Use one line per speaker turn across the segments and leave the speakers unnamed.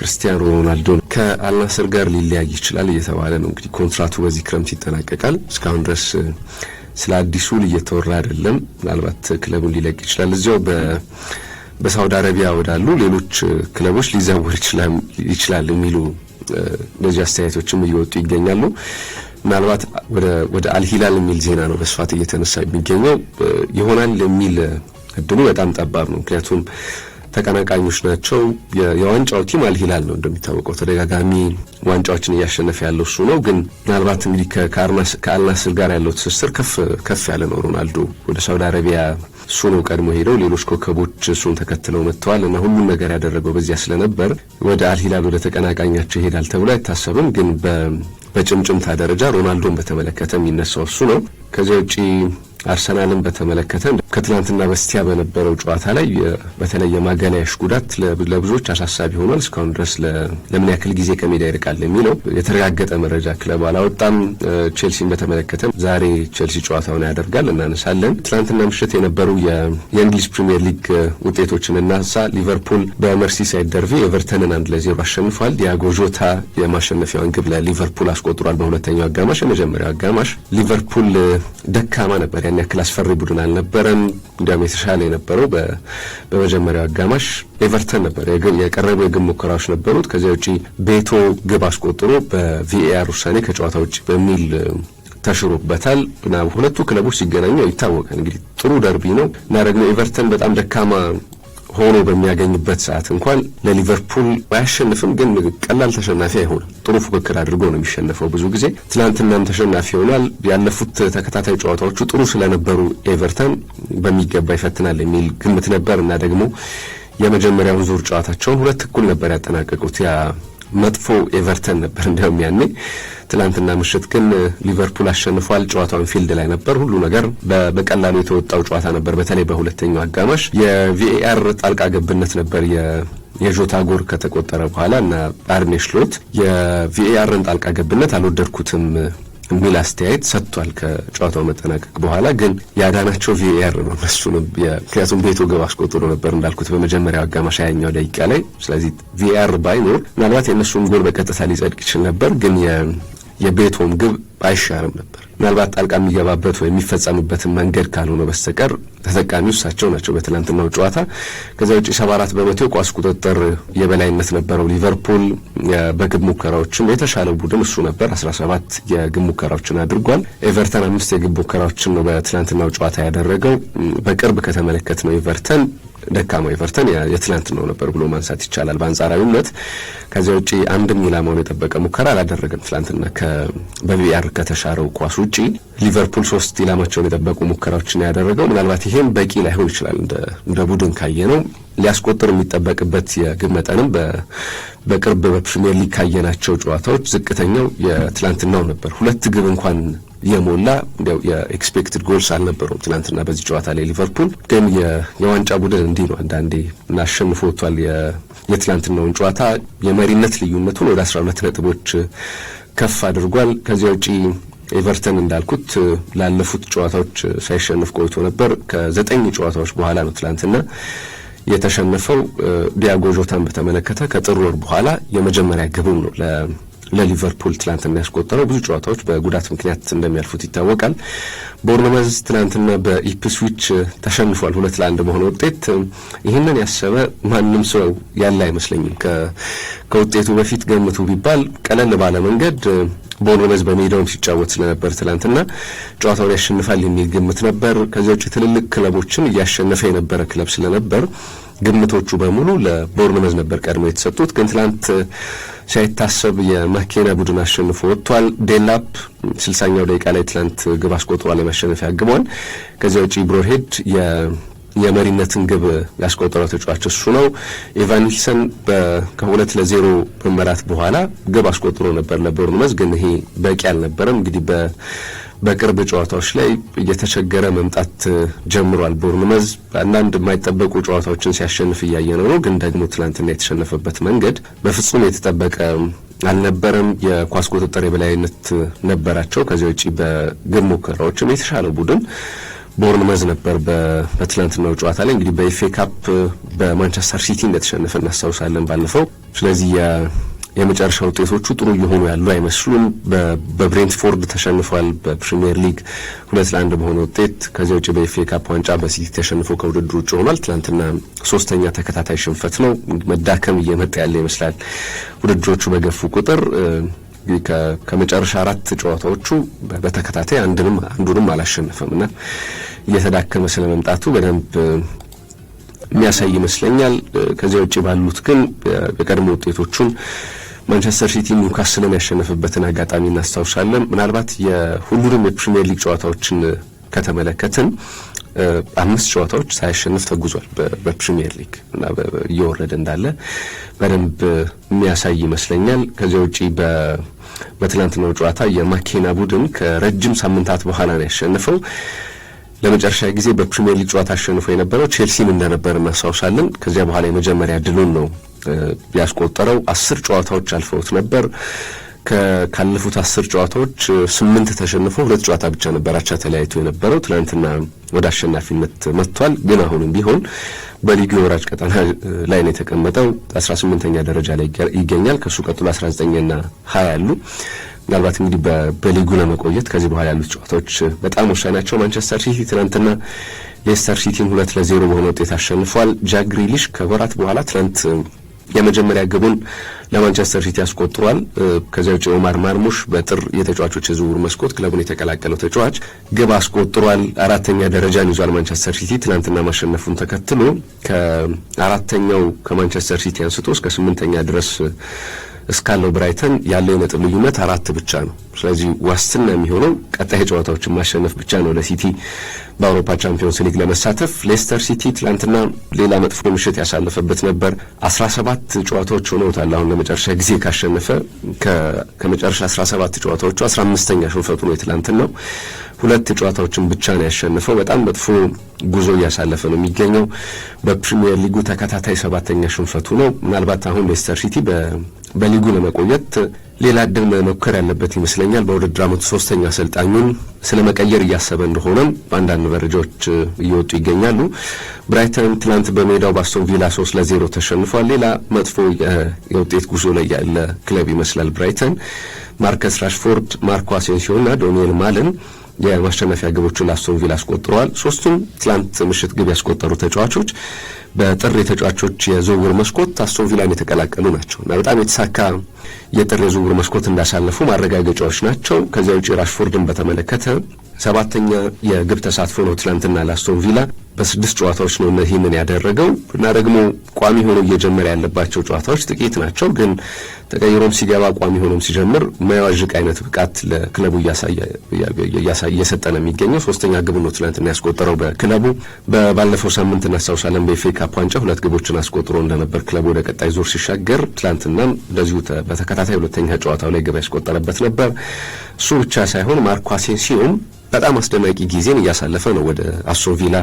ክርስቲያኖ ሮናልዶ ከአልናስር ጋር ሊለያይ ይችላል እየተባለ ነው። እንግዲህ ኮንትራቱ በዚህ ክረምት ይጠናቀቃል። እስካሁን ድረስ ስለ አዲሱ እየተወራ አይደለም። ምናልባት ክለቡን ሊለቅ ይችላል። እዚያው በሳውዲ አረቢያ ወዳሉ ሌሎች ክለቦች ሊዘዋወር ይችላል የሚሉ ለዚህ አስተያየቶችም እየወጡ ይገኛሉ። ምናልባት ወደ አልሂላል የሚል ዜና ነው በስፋት እየተነሳ የሚገኘው። ይሆናል የሚል እድሉ በጣም ጠባብ ነው። ምክንያቱም ተቀናቃኞች ናቸው። የዋንጫው ቲም አልሂላል ነው እንደሚታወቀው፣ ተደጋጋሚ ዋንጫዎችን እያሸነፈ ያለው እሱ ነው። ግን ምናልባት እንግዲህ ከአልናስር ጋር ያለው ትስስር ከፍ ያለ ነው። ሮናልዶ ወደ ሳውዲ አረቢያ እሱ ነው ቀድሞ ሄደው፣ ሌሎች ኮከቦች እሱን ተከትለው መጥተዋል እና ሁሉም ነገር ያደረገው በዚያ ስለነበር ወደ አልሂላል ወደ ተቀናቃኛቸው ይሄዳል ተብሎ አይታሰብም። ግን በጭምጭምታ ደረጃ ሮናልዶን በተመለከተ የሚነሳው እሱ ነው። ከዚያ ውጪ አርሰናልን በተመለከተ ከትናንትና በስቲያ በነበረው ጨዋታ ላይ በተለይ የማጋላያሽ ጉዳት ለብዙዎች አሳሳቢ ሆኗል። እስካሁን ድረስ ለምን ያክል ጊዜ ከሜዳ ይርቃል የሚለው የተረጋገጠ መረጃ ክለቡ አላወጣም። ቼልሲን በተመለከተ ዛሬ ቼልሲ ጨዋታውን ያደርጋል፣ እናነሳለን። ትናንትና ምሽት የነበሩ የእንግሊዝ ፕሪሚየር ሊግ ውጤቶችን እናንሳ። ሊቨርፑል በመርሲሳይድ ደርቢ ኤቨርተንን 1-0 አሸንፏል። ዲያጎ ጆታ የማሸነፊያውን ግብ ለሊቨርፑል አስቆጥሯል። በሁለተኛው አጋማሽ የመጀመሪያው አጋማሽ ሊቨርፑል ደካማ ነበር። ያን ያክል አስፈሪ ቡድን አልነበረም። እንዲያውም የተሻለ የነበረው በመጀመሪያው አጋማሽ ኤቨርተን ነበር። የቀረቡ የግብ ሙከራዎች ነበሩት። ከዚያ ውጪ ቤቶ ግብ አስቆጥሮ በቪኤአር ውሳኔ ከጨዋታ ውጪ በሚል ተሽሮበታል እና ሁለቱ ክለቦች ሲገናኙ ይታወቃል። እንግዲህ ጥሩ ደርቢ ነው እና ደግሞ ኤቨርተን በጣም ደካማ ሆኖ በሚያገኝበት ሰዓት እንኳን ለሊቨርፑል ባያሸንፍም ግን ቀላል ተሸናፊ አይሆንም። ጥሩ ፉክክር አድርጎ ነው የሚሸነፈው ብዙ ጊዜ። ትናንትናም ተሸናፊ ሆኗል። ያለፉት ተከታታይ ጨዋታዎቹ ጥሩ ስለነበሩ ኤቨርተን በሚገባ ይፈትናል የሚል ግምት ነበር እና ደግሞ የመጀመሪያውን ዙር ጨዋታቸውን 2-1 ነበር ያጠናቀቁት። ያ መጥፎ ኤቨርተን ነበር እንዲያውም ያኔ። ትላንትና ምሽት ግን ሊቨርፑል አሸንፏል። ጨዋታውን ፊልድ ላይ ነበር። ሁሉ ነገር በቀላሉ የተወጣው ጨዋታ ነበር። በተለይ በሁለተኛው አጋማሽ የቪኤአር ጣልቃ ገብነት ነበር የጆታ ጎል ከተቆጠረ በኋላ እና አርኔ ስሎት የቪኤአርን ጣልቃ ገብነት አልወደድኩትም የሚል አስተያየት ሰጥቷል ከጨዋታው መጠናቀቅ በኋላ። ግን ያዳናቸው ቪኤአር ነው እነሱንም፣ ምክንያቱም ቤቶ ግብ አስቆጥሮ ነበር እንዳልኩት በመጀመሪያው አጋማሽ 20ኛው ደቂቃ ላይ። ስለዚህ ቪኤአር ባይኖር ምናልባት የእነሱም ጎል በቀጥታ ሊጸድቅ ይችል ነበር። ግን የቤቶም ግብ አይሻርም ነበር። ምናልባት ጣልቃ የሚገባበት ወይ የሚፈጸምበትን መንገድ ካልሆነ በስተቀር ተጠቃሚው እሳቸው ናቸው በትናንትናው ጨዋታ። ከዚያ ውጪ 74 በመቶ ቋስ ቁጥጥር የበላይነት ነበረው ሊቨርፑል። በግብ ሙከራዎችም የተሻለው ቡድን እሱ ነበር። 17 የግብ ሙከራዎችን አድርጓል። ኤቨርተን 5 የግብ ሙከራዎችን ነው በትናንትናው ጨዋታ ያደረገው። በቅርብ ከተመለከትነው ኤቨርተን ደካማ ኤቨርተን የትናንትናው ነበር ብሎ ማንሳት ይቻላል በአንጻራዊነት። ከዚያ ውጪ አንድም ኢላማውን የጠበቀ ሙከራ አላደረገም ትናንትና በቪአር ከተሻረው ኳስ ውጪ። ሊቨርፑል 3 ኢላማቸውን የጠበቁ ሙከራዎችን ያደረገው። ምናልባት ይሄም በቂ ላይሆን ይችላል እንደ ቡድን ካየነው። ሊያስቆጥር የሚጠበቅበት የግብ መጠንም በቅርብ በፕሪሚየር ሊግ ካየናቸው ጨዋታዎች ዝቅተኛው የትናንትናው ነበር። 2 ግብ እንኳን የሞላ እንዲያው የኤክስፔክትድ ጎልስ አልነበረውም ትናንትና በዚህ ጨዋታ ላይ። ሊቨርፑል ግን የዋንጫ ቡድን እንዲህ ነው አንዳንዴ እና አሸንፎ ወጥቷል። የትናንትናውን ጨዋታ የመሪነት ልዩነቱን ወደ 12 ነጥቦች ከፍ አድርጓል። ከዚያ ውጪ ኤቨርተን እንዳልኩት ላለፉት ጨዋታዎች ሳይሸነፍ ቆይቶ ነበር። ከ9 ጨዋታዎች በኋላ ነው ትናንትና የተሸነፈው። ዲያጎ ጆታን በተመለከተ ከጥር ወር በኋላ የመጀመሪያ ግቡም ነው ለሊቨርፑል ትናንትና ያስቆጠረው። ብዙ ጨዋታዎች በጉዳት ምክንያት እንደሚያልፉት ይታወቃል። ቦርንመዝ ትናንትና በኢፕስዊች ተሸንፏል 2-1 በሆነ ውጤት። ይህንን ያሰበ ማንም ሰው ያለ አይመስለኝም። ከውጤቱ በፊት ገምቱ ቢባል ቀለል ባለ መንገድ ቦርንመዝ በሜዳውም ሲጫወት ስለነበር ትናንትና ጨዋታውን ያሸንፋል የሚል ግምት ነበር። ከዚያ ውጭ ትልልቅ ክለቦችን እያሸነፈ የነበረ ክለብ ስለነበር ግምቶቹ በሙሉ ለቦርንመዝ ነበር ቀድሞ የተሰጡት። ግን ትናንት ሳይታሰብ የማኬና ቡድን አሸንፎ ወጥቷል። ዴላፕ 60ኛው ደቂቃ ላይ ትናንት ግብ አስቆጥሯል፣ የማሸነፊያ ግቧን። ከዚያ ውጪ ብሮሄድ የመሪነትን ግብ ያስቆጠረው ተጫዋች እሱ ነው። ኢቫን ኒልሰን ከ2-0 መመራት በኋላ ግብ አስቆጥሮ ነበር ለቦርንመዝ፣ ግን ይሄ በቂ አልነበረም። እንግዲህ በቅርብ ጨዋታዎች ላይ እየተቸገረ መምጣት ጀምሯል ቦርንመዝ። አንዳንድ የማይጠበቁ ጨዋታዎችን ሲያሸንፍ እያየነው ነው። ግን ደግሞ ትናንትና የተሸነፈበት መንገድ በፍጹም የተጠበቀ አልነበረም። የኳስ ቁጥጥር የበላይነት ነበራቸው። ከዚያ ውጪ በግብ ሙከራዎችም የተሻለው ቡድን ቦርንመዝ ነበር በትናንትናው ጨዋታ ላይ። እንግዲህ በኤፍኤ ካፕ በማንቸስተር ሲቲ እንደተሸነፈ እናስታውሳለን ባለፈው። ስለዚህ የመጨረሻ ውጤቶቹ ጥሩ እየሆኑ ያሉ አይመስሉም። በብሬንትፎርድ ተሸንፏል በፕሪሚየር ሊግ 2-1 በሆነ ውጤት። ከዚያ ውጪ በኤፍኤ ካፕ ዋንጫ በሲቲ ተሸንፎ ከውድድሩ ውጭ ሆኗል። ትናንትና ሶስተኛ ተከታታይ ሽንፈት ነው። መዳከም እየመጣ ያለ ይመስላል ውድድሮቹ በገፉ ቁጥር። ከመጨረሻ 4 ጨዋታዎቹ በተከታታይ አንዱንም አላሸነፈምና እየተዳከመ ስለመምጣቱ በደንብ የሚያሳይ ይመስለኛል። ከዚያ ውጪ ባሉት ግን የቀድሞ ውጤቶቹን ማንቸስተር ሲቲ ኒውካስልን ያሸነፈበትን አጋጣሚ እናስታውሳለን። ምናልባት የሁሉንም የፕሪሚየር ሊግ ጨዋታዎችን ከተመለከትን 5 ጨዋታዎች ሳያሸንፍ ተጉዟል በፕሪሚየር ሊግ እና እየወረደ እንዳለ በደንብ የሚያሳይ ይመስለኛል። ከዚያ ውጪ በትናንትናው ጨዋታ የማኬና ቡድን ከረጅም ሳምንታት በኋላ ነው ያሸነፈው። ለመጨረሻ ጊዜ በፕሪሚየር ሊግ ጨዋታ አሸንፎ የነበረው ቼልሲን እንደነበር እናስታውሳለን። ከዚያ በኋላ የመጀመሪያ ድሉን ነው ያስቆጠረው። 10 ጨዋታዎች አልፈውት ነበር። ካለፉት 10 ጨዋታዎች 8 ተሸንፎ 2 ጨዋታ ብቻ ነበር አቻ ተለያይቶ የነበረው። ትናንትና ወደ አሸናፊነት መጥቷል። ግን አሁንም ቢሆን በሊጉ የወራጅ ቀጠና ላይ ነው የተቀመጠው። 18ኛ ደረጃ ላይ ይገኛል። ከሱ ቀጥሎ 19ና 20 ያሉ ምናልባት እንግዲህ በሊጉ ለመቆየት ከዚህ በኋላ ያሉት ጨዋታዎች በጣም ወሳኝ ናቸው። ማንቸስተር ሲቲ ትናንትና ሌስተር ሲቲን 2-0 በሆነ ውጤት አሸንፏል። ጃክ ግሪሊሽ ከወራት በኋላ ትናንት የመጀመሪያ ግቡን ለማንቸስተር ሲቲ አስቆጥሯል። ከዚያ ውጪ ኦማር ማርሙሽ በጥር የተጫዋቾች የዝውውር መስኮት ክለቡን የተቀላቀለው ተጫዋች ግብ አስቆጥሯል። 4ኛ ደረጃን ይዟል ማንቸስተር ሲቲ። ትናንትና ማሸነፉን ተከትሎ ከአራተኛው ከማንቸስተር ሲቲ አንስቶ እስከ 8ኛ ድረስ እስካለው ብራይተን ያለው የነጥብ ልዩነት 4 ብቻ ነው። ስለዚህ ዋስትና የሚሆነው ቀጣይ ጨዋታዎችን ማሸነፍ ብቻ ነው ለሲቲ በአውሮፓ ቻምፒዮንስ ሊግ ለመሳተፍ። ሌስተር ሲቲ ትላንትና ሌላ መጥፎ ምሽት ያሳለፈበት ነበር። 17 ጨዋታዎች ሆነውታል አሁን ለመጨረሻ ጊዜ ካሸነፈ። ከመጨረሻ 17 ጨዋታዎቹ 15ኛ ሽንፈቱ ነው የትላንትናው። 2 ጨዋታዎችን ብቻ ነው ያሸነፈው። በጣም መጥፎ ጉዞ እያሳለፈ ነው የሚገኘው። በፕሪሚየር ሊጉ ተከታታይ 7ኛ ሽንፈቱ ነው። ምናልባት አሁን ሌስተር ሲቲ በሊጉ ለመቆየት ሌላ እድል መሞከር ያለበት ይመስለኛል። በውድድር ዓመቱ 3ኛ አሰልጣኙን ስለመቀየር እያሰበ እንደሆነም በአንዳንድ መረጃዎች እየወጡ ይገኛሉ። ብራይተን ትናንት በሜዳው በአስቶን ቪላ 3-0 ተሸንፏል። ሌላ መጥፎ የውጤት ጉዞ ላይ ያለ ክለብ ይመስላል ብራይተን። ማርከስ ራሽፎርድ፣ ማርኮ አሴንሲዮና ዶኒኤል ማለን የማሸነፊያ ግቦችን ለአስቶን ቪላ አስቆጥረዋል። ሶስቱም ትላንት ምሽት ግብ ያስቆጠሩ ተጫዋቾች በጥር የተጫዋቾች የዝውውር መስኮት አስቶን ቪላን የተቀላቀሉ ናቸው እና በጣም የተሳካ የጥር የዝውውር መስኮት እንዳሳለፉ ማረጋገጫዎች ናቸው። ከዚያ ውጪ ራሽፎርድን በተመለከተ 7ኛ የግብ ተሳትፎ ነው ትላንትና ለአስቶን ቪላ። በ6 ጨዋታዎች ነው ይህንን ያደረገው እና ደግሞ ቋሚ ሆኖ እየጀመረ ያለባቸው ጨዋታዎች ጥቂት ናቸው። ግን ተቀይሮም ሲገባ ቋሚ ሆኖም ሲጀምር መያዋዥቅ አይነት ብቃት ለክለቡ እየሰጠ ነው የሚገኘው። 3ኛ ግብ ነው ትላንትና ያስቆጠረው በክለቡ። ባለፈው ሳምንት እናስታውሳለን በኤፍኤ ካፕ ዋንጫ 2 ግቦችን አስቆጥሮ እንደነበር ክለቡ ወደ ቀጣይ ዙር ሲሻገር። ትላንትናም እንደዚሁ በተከታታይ 2ኛ ጨዋታው ላይ ግብ ያስቆጠረበት ነበር። እሱ ብቻ ሳይሆን ማርኮ አሴንሲዮም በጣም አስደናቂ ጊዜን እያሳለፈ ነው። ወደ አስቶን ቪላ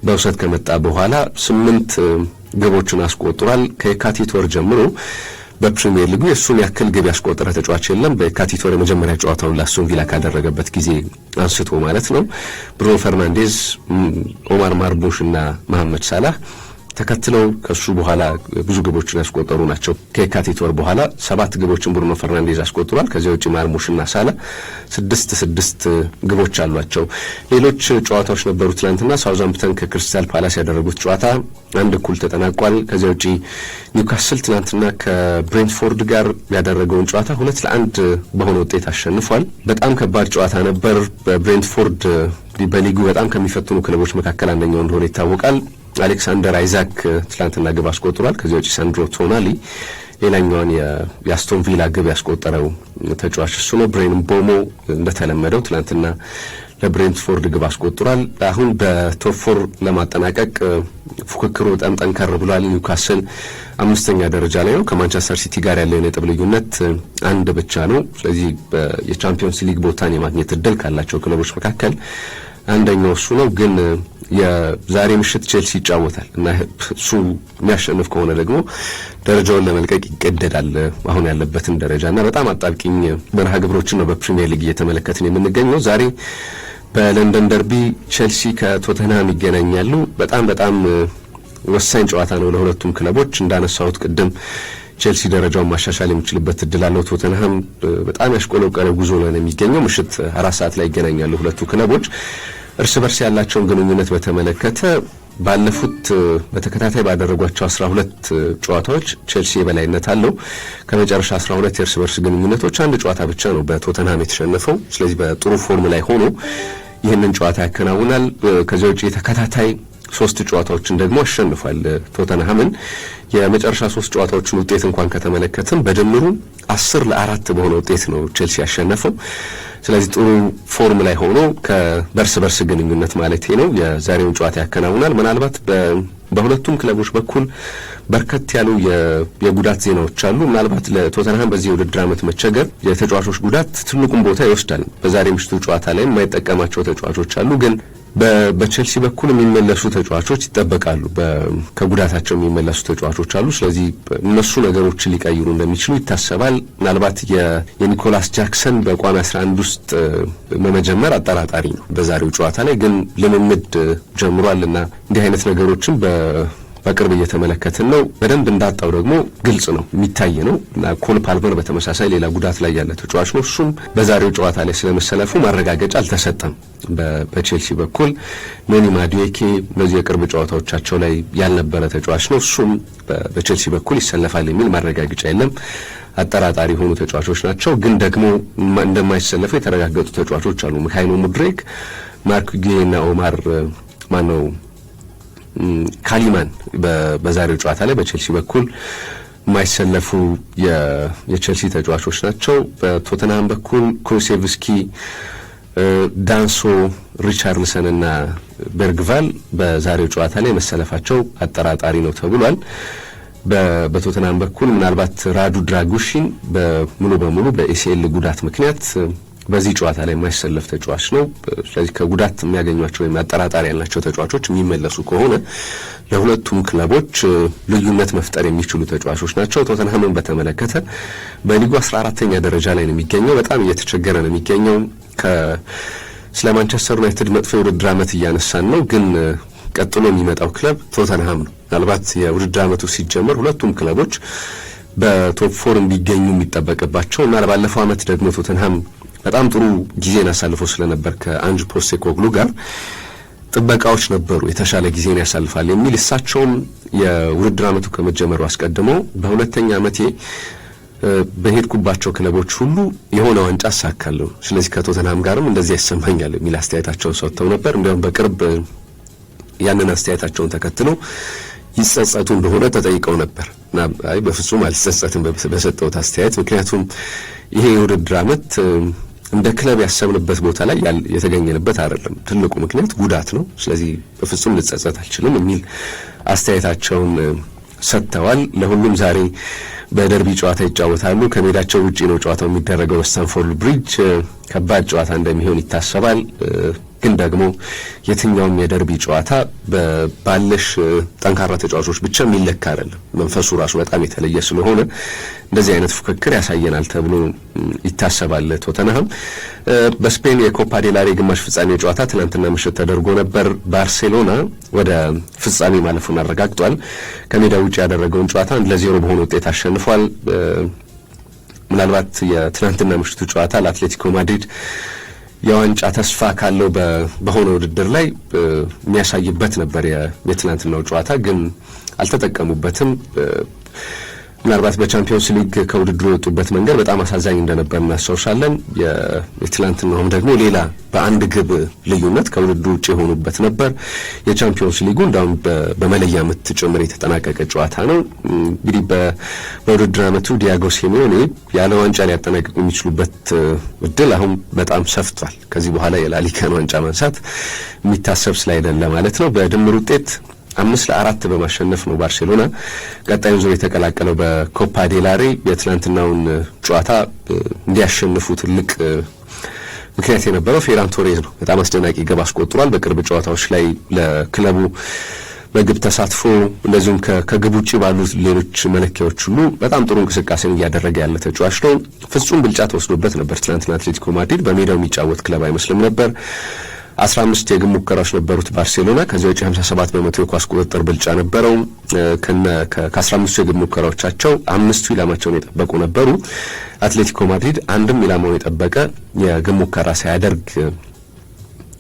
በውሰት ከመጣ በኋላ 8 ግቦችን አስቆጥሯል። ከየካቲት ወር ጀምሮ በፕሪሚየር ሊጉ የሱን ያክል ግብ ያስቆጠረ ተጫዋች የለም። በየካቲት ወር የመጀመሪያ ጨዋታውን ለአስቶን ቪላ ካደረገበት ጊዜ አንስቶ ማለት ነው። ብሩኖ ፈርናንዴዝ፣ ኦማር ማርሙሽ እና መሐመድ ሳላህ ተከትለው ከሱ በኋላ ብዙ ግቦችን ያስቆጠሩ ናቸው። ከየካቲት ወር በኋላ 7 ግቦችን ብሩኖ ፈርናንዴዝ አስቆጥሯል። ከዚያ ውጪ ማርሙሽና ሳላ 6 ግቦች አሏቸው። ሌሎች ጨዋታዎች ነበሩ ትናንትና። ሳውዛምፕተን ከክሪስታል ፓላስ ያደረጉት ጨዋታ 1-1 ተጠናቋል። ከዚያ ውጪ ኒውካስል ትናንትና ከብሬንትፎርድ ጋር ያደረገውን ጨዋታ 2-1 በሆነ ውጤት አሸንፏል። በጣም ከባድ ጨዋታ ነበር። በብሬንትፎርድ በሊጉ በጣም ከሚፈትኑ ክለቦች መካከል አንደኛው እንደሆነ ይታወቃል። አሌክሳንደር አይዛክ ትላንትና ግብ አስቆጥሯል። ከዚያ ውጪ ሳንድሮ ቶናሊ ሌላኛውን የአስቶን ቪላ ግብ ያስቆጠረው ተጫዋች እሱ ነው። ብሬን ቦሞ እንደተለመደው ትላንትና ለብሬንትፎርድ ግብ አስቆጥሯል። አሁን በቶፕ 4 ለማጠናቀቅ ፉክክሩ በጣም ጠንከር ብሏል። ኒውካስል 5ኛ ደረጃ ላይ ነው። ከማንቸስተር ሲቲ ጋር ያለው የነጥብ ልዩነት 1 ብቻ ነው። ስለዚህ የቻምፒዮንስ ሊግ ቦታን የማግኘት እድል ካላቸው ክለቦች መካከል አንደኛው እሱ ነው። ግን የዛሬ ምሽት ቼልሲ ይጫወታል እና እሱ የሚያሸንፍ ከሆነ ደግሞ ደረጃውን ለመልቀቅ ይገደዳል አሁን ያለበትን ደረጃ እና በጣም አጣብቂኝ መርሃ ግብሮችን ነው በፕሪሚየር ሊግ እየተመለከትን የምንገኘው። ዛሬ በለንደን ደርቢ ቼልሲ ከቶተንሃም ይገናኛሉ። በጣም ወሳኝ ጨዋታ ነው ለሁለቱም ክለቦች። እንዳነሳሁት ቅድም ቼልሲ ደረጃውን ማሻሻል የሚችልበት እድል አለው። ቶተንሃም በጣም ያሽቆለቆለ ጉዞ ላይ ነው የሚገኘው። ምሽት 4 ሰዓት ላይ ይገናኛሉ ሁለቱ ክለቦች። እርስ በርስ ያላቸውን ግንኙነት በተመለከተ ባለፉት በተከታታይ ባደረጓቸው 12 ጨዋታዎች ቼልሲ የበላይነት አለው። ከመጨረሻ 12 የእርስ በርስ ግንኙነቶች አንድ ጨዋታ ብቻ ነው በቶተንሃም የተሸነፈው። ስለዚህ በጥሩ ፎርም ላይ ሆኖ ይህንን ጨዋታ ያከናውናል። ከዚያ ውጪ የተከታታይ 3 ጨዋታዎችን ደግሞ አሸንፏል ቶተንሃምን። የመጨረሻ 3 ጨዋታዎችን ውጤት እንኳን ከተመለከተም በድምሩ 10-4 በሆነ ውጤት ነው ቼልሲ ያሸነፈው። ስለዚህ ጥሩ ፎርም ላይ ሆኖ ከበርስ በርስ ግንኙነት ማለት ነው የዛሬውን ጨዋታ ያከናውናል። ምናልባት በሁለቱም ክለቦች በኩል በርከት ያሉ የጉዳት ዜናዎች አሉ። ምናልባት ለቶተንሃም በዚህ የውድድር ዓመት መቸገር የተጫዋቾች ጉዳት ትልቁን ቦታ ይወስዳል። በዛሬ ምሽቱ ጨዋታ ላይ የማይጠቀማቸው ተጫዋቾች አሉ፣ ግን በቼልሲ በኩል የሚመለሱ ተጫዋቾች ይጠበቃሉ። ከጉዳታቸው የሚመለሱ ተጫዋቾች አሉ። ስለዚህ እነሱ ነገሮችን ሊቀይሩ እንደሚችሉ ይታሰባል። ምናልባት የኒኮላስ ጃክሰን በቋሚ 11 ውስጥ መጀመር አጠራጣሪ ነው። በዛሬው ጨዋታ ላይ ግን ልምምድ ጀምሯልና እንዲህ አይነት ነገሮችን በቅርብ እየተመለከትን ነው። በደንብ እንዳጣው ደግሞ ግልጽ ነው፣ የሚታይ ነው እና ኮል ፓልመር በተመሳሳይ ሌላ ጉዳት ላይ ያለ ተጫዋች ነው። እሱም በዛሬው ጨዋታ ላይ ስለመሰለፉ ማረጋገጫ አልተሰጠም። በቼልሲ በኩል ኖኒ ማዱዌኬ እነዚህ የቅርብ ጨዋታዎቻቸው ላይ ያልነበረ ተጫዋች ነው። እሱም በቼልሲ በኩል ይሰለፋል የሚል ማረጋገጫ የለም። አጠራጣሪ የሆኑ ተጫዋቾች ናቸው። ግን ደግሞ እንደማይሰለፉ የተረጋገጡ ተጫዋቾች አሉ። ሚካኤል ሙድሪክ፣ ማርክ ጉዬና ኦማር ካሊማን በዛሬው ጨዋታ ላይ በቼልሲ በኩል የማይሰለፉ የቼልሲ ተጫዋቾች ናቸው። በቶተንሃም በኩል ኩሉሴቭስኪ፣ ዳንሶ፣ ሪቻርልሰን እና በርግቫል በዛሬው ጨዋታ ላይ መሰለፋቸው አጠራጣሪ ነው ተብሏል። በቶተንሃም በኩል ምናልባት ራዱ ድራጉሺን ሙሉ በሙሉ በኤሲኤል ጉዳት ምክንያት በዚህ ጨዋታ ላይ የማይሰለፍ ተጫዋች ነው። ስለዚህ ከጉዳት የሚያገኟቸው ወይም አጠራጣሪ ያላቸው ተጫዋቾች የሚመለሱ ከሆነ ለሁለቱም ክለቦች ልዩነት መፍጠር የሚችሉ ተጫዋቾች ናቸው። ቶተንሃምን በተመለከተ በሊጉ 14ኛ ደረጃ ላይ ነው የሚገኘው። በጣም እየተቸገረ ነው የሚገኘው። ስለ ማንቸስተር ዩናይትድ መጥፎ የውድድር ዓመት እያነሳን ነው፣ ግን ቀጥሎ የሚመጣው ክለብ ቶተንሃም ነው። ምናልባት የውድድር ዓመቱ ሲጀመር ሁለቱም ክለቦች በቶፕ 4 እንዲገኙ የሚጠበቅባቸው እና ባለፈው ዓመት ደግሞ ቶተንሃም በጣም ጥሩ ጊዜን አሳልፎ ስለነበር ከአንጅ ፖስቴኮግሉ ጋር ጥበቃዎች ነበሩ፣ የተሻለ ጊዜን ያሳልፋል የሚል እሳቸውም የውድድር ዓመቱ ከመጀመሩ አስቀድመው በሁለተኛ ዓመቴ በሄድኩባቸው ክለቦች ሁሉ የሆነ ዋንጫ አሳካለሁ፣ ስለዚህ ከቶተንሃም ጋርም እንደዚህ ያሰማኛል የሚል አስተያየታቸውን ሰጥተው ነበር። እንዲያውም በቅርብ ያንን አስተያየታቸውን ተከትለው ይጸጸቱ እንደሆነ ተጠይቀው ነበር እና አይ በፍጹም አልጸጸትም በሰጠውት አስተያየት፣ ምክንያቱም ይሄ የውድድር ዓመት እንደ ክለብ ያሰብንበት ቦታ ላይ የተገኘንበት አይደለም። ትልቁ ምክንያት ጉዳት ነው። ስለዚህ በፍጹም ልጸጸት አልችልም የሚል አስተያየታቸውን ሰጥተዋል። ለሁሉም ዛሬ በደርቢ ጨዋታ ይጫወታሉ። ከሜዳቸው ውጪ ነው ጨዋታው የሚደረገው በስታንፎርድ ብሪጅ። ከባድ ጨዋታ እንደሚሆን ይታሰባል። ግን ደግሞ የትኛውም የደርቢ ጨዋታ ባለሽ ጠንካራ ተጫዋቾች ብቻ የሚለካ አይደለም። መንፈሱ ራሱ በጣም የተለየ ስለሆነ እንደዚህ አይነት ፉክክር ያሳየናል ተብሎ ይታሰባል። ቶተንሃም በስፔን የኮፓ ዴላሬ ግማሽ ፍጻሜ ጨዋታ ትናንትና ምሽት ተደርጎ ነበር። ባርሴሎና ወደ ፍጻሜ ማለፉን አረጋግጧል። ከሜዳ ውጭ ያደረገውን ጨዋታ 1-0 በሆነ ውጤት አሸንፏል። ምናልባት የትናንትና ምሽቱ ጨዋታ ለአትሌቲኮ ማድሪድ የዋንጫ ተስፋ ካለው በሆነ ውድድር ላይ የሚያሳይበት ነበር። የትናንትናው ጨዋታ ግን አልተጠቀሙበትም። ምናልባት በቻምፒዮንስ ሊግ ከውድድሩ የወጡበት መንገድ በጣም አሳዛኝ እንደነበር እናስታውሳለን። የትላንትናውም ደግሞ ሌላ በአንድ ግብ ልዩነት ከውድድሩ ውጭ የሆኑበት ነበር። የቻምፒዮንስ ሊጉ እንዳውም በመለያ ምት ጭምር የተጠናቀቀ ጨዋታ ነው። እንግዲህ በውድድር ዓመቱ ዲያጎ ሲሜዮኔ ያለ ዋንጫ ሊያጠናቅቁ የሚችሉበት እድል አሁን በጣም ሰፍቷል። ከዚህ በኋላ የላሊጋን ዋንጫ ማንሳት የሚታሰብ ስላይደለ ማለት ነው። በድምር ውጤት 5-4 በማሸነፍ ነው ባርሴሎና ቀጣዩን ዙር የተቀላቀለው። በኮፓ ዴላሬ የትናንትናውን ጨዋታ እንዲያሸንፉ ትልቅ ምክንያት የነበረው ፌራን ቶሬዝ ነው። በጣም አስደናቂ ግብ አስቆጥሯል። በቅርብ ጨዋታዎች ላይ ለክለቡ በግብ ተሳትፎ እንደዚሁም ከግብ ውጪ ባሉት ሌሎች መለኪያዎች ሁሉ በጣም ጥሩ እንቅስቃሴን እያደረገ ያለ ተጫዋች ነው። ፍጹም ብልጫ ተወስዶበት ነበር ትናንትና አትሌቲኮ ማድሪድ። በሜዳው የሚጫወት ክለብ አይመስልም ነበር። 15 የግብ ሙከራዎች ነበሩት ባርሴሎና። ከዚህ ውጪ 57% የኳስ ቁጥጥር ብልጫ ነበረው። ከ15 የግብ ሙከራዎቻቸው 5ቱ ኢላማቸውን የጠበቁ ነበሩ። አትሌቲኮ ማድሪድ አንድም ኢላማውን የጠበቀ የግብ ሙከራ ሳያደርግ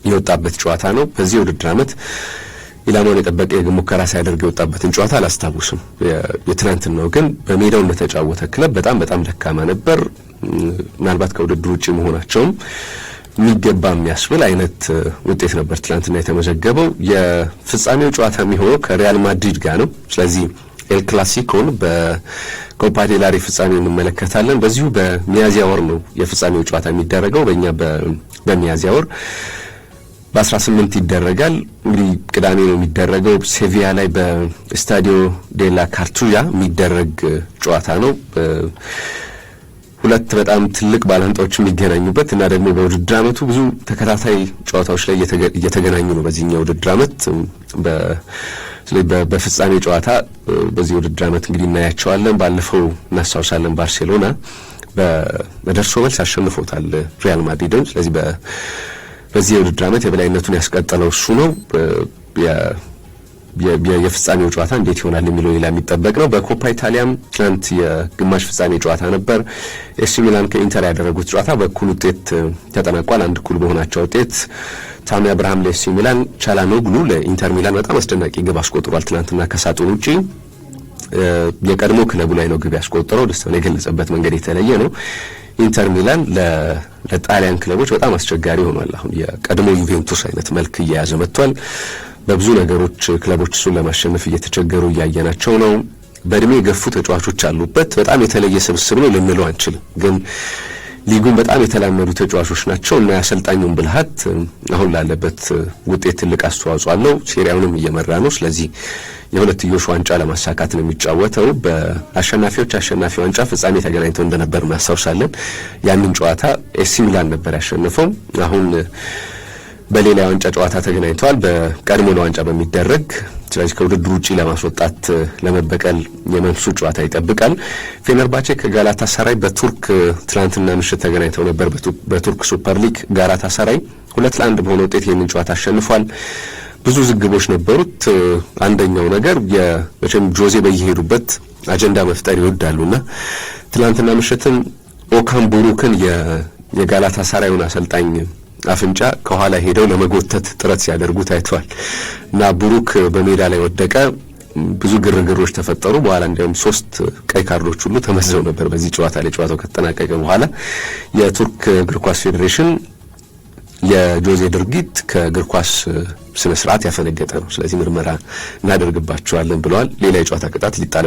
የወጣበት ጨዋታ ነው። በዚህ ውድድር ዓመት ኢላማውን የጠበቀ የግብ ሙከራ ሳያደርግ የወጣበትን ጨዋታ አላስታውስም። የትናንትናው ግን በሜዳው እንደተጫወተ ክለብ በጣም ደካማ ነበር። ምናልባት ከውድድር ውጪ መሆናቸውም የሚገባ የሚያስብል አይነት ውጤት ነበር ትናንትና የተመዘገበው። የፍጻሜው ጨዋታ የሚሆነው ከሪያል ማድሪድ ጋር ነው። ስለዚህ ኤል ክላሲኮን በኮፓ ዴል ሬይ ፍጻሜ እንመለከታለን። በዚሁ በሚያዚያ ወር ነው የፍጻሜው ጨዋታ የሚደረገው። በእኛ በሚያዚያ ወር በ18 ይደረጋል። እንግዲህ ቅዳሜ ነው የሚደረገው። ሴቪያ ላይ በስታዲዮ ዴላ ካርቱያ የሚደረግ ጨዋታ ነው። ሁለት በጣም ትልቅ ባላንጣዎች የሚገናኙበት እና ደግሞ በውድድር ዓመቱ ብዙ ተከታታይ ጨዋታዎች ላይ እየተገናኙ ነው። በዚህኛው ውድድር ዓመት በፍጻሜ ጨዋታ በዚህ ውድድር ዓመት እንግዲህ እናያቸዋለን። ባለፈው እናስታውሳለን ባርሴሎና በደርሶ መልስ አሸንፎታል ሪያል ማድሪድን። ስለዚህ በዚህ የውድድር ዓመት የበላይነቱን ያስቀጠለው እሱ ነው። የፍጻሜው ጨዋታ እንዴት ይሆናል የሚለው ሌላ የሚጠበቅ ነው። በኮፓ ኢታሊያም ትናንት የግማሽ ፍጻሜ ጨዋታ ነበር። ኤሲ ሚላን ከኢንተር ያደረጉት ጨዋታ በእኩል ውጤት ተጠናቋል። 1-1 በሆናቸው ውጤት ታሚ አብርሃም ለኤሲ ሚላን፣ ቻላኖግሉ ለኢንተር ሚላን በጣም አስደናቂ ግብ አስቆጥሯል። ትናንትና ከሳጥን ውጪ የቀድሞ ክለቡ ላይ ነው ግብ ያስቆጠረው። ደስታውን የገለጸበት መንገድ የተለየ ነው። ኢንተር ሚላን ለጣሊያን ክለቦች በጣም አስቸጋሪ ሆኗል። አሁን የቀድሞ ዩቬንቱስ አይነት መልክ እየያዘ መጥቷል። በብዙ ነገሮች ክለቦች እሱን ለማሸነፍ እየተቸገሩ እያየናቸው ነው። በእድሜ የገፉ ተጫዋቾች አሉበት። በጣም የተለየ ስብስብ ነው ልንለው አንችልም፣ ግን ሊጉን በጣም የተላመዱ ተጫዋቾች ናቸው እና የአሰልጣኙን ብልሃት አሁን ላለበት ውጤት ትልቅ አስተዋጽኦ አለው። ሴሪያውንም እየመራ ነው። ስለዚህ የሁለትዮሽ ዋንጫ ለማሳካት ነው የሚጫወተው። በአሸናፊዎች አሸናፊ ዋንጫ ፍጻሜ ተገናኝተው እንደነበር እናስታውሳለን። ያንን ጨዋታ ኤሲ ሚላን ነበር ያሸነፈው። አሁን በሌላ ዋንጫ ጨዋታ ተገናኝተዋል፣ በቀድሞ ዋንጫ በሚደረግ። ስለዚህ ከውድድሩ ውጪ ለማስወጣት ለመበቀል የመልሱ ጨዋታ ይጠብቃል። ፌነርባቼ ከጋላታ ሰራይ በቱርክ ትናንትና ምሽት ተገናኝተው ነበር። በቱርክ ሱፐር ሊግ ጋላታ ሰራይ 2-1 በሆነ ውጤት ይህንን ጨዋታ አሸንፏል። ብዙ ዝግቦች ነበሩት። አንደኛው ነገር መቼም ጆዜ በየሄዱበት አጀንዳ መፍጠር ይወዳሉና ትናንትና ምሽትም ኦካም ቡሩክን የጋላታ ሰራዩን አሰልጣኝ አፍንጫ ከኋላ ሄደው ለመጎተት ጥረት ሲያደርጉ ታይቷል እና ቡሩክ በሜዳ ላይ ወደቀ። ብዙ ግርግሮች ተፈጠሩ። በኋላ እንዲያውም 3 ቀይ ካርዶች ሁሉ ተመዘው ነበር በዚህ ጨዋታ ላይ። ጨዋታው ከተጠናቀቀ በኋላ የቱርክ እግር ኳስ ፌዴሬሽን የጆዜ ድርጊት ከእግር ኳስ ስነ ስርዓት ያፈነገጠ ነው፣ ስለዚህ ምርመራ እናደርግባቸዋለን ብለዋል። ሌላ የጨዋታ ቅጣት ሊጣል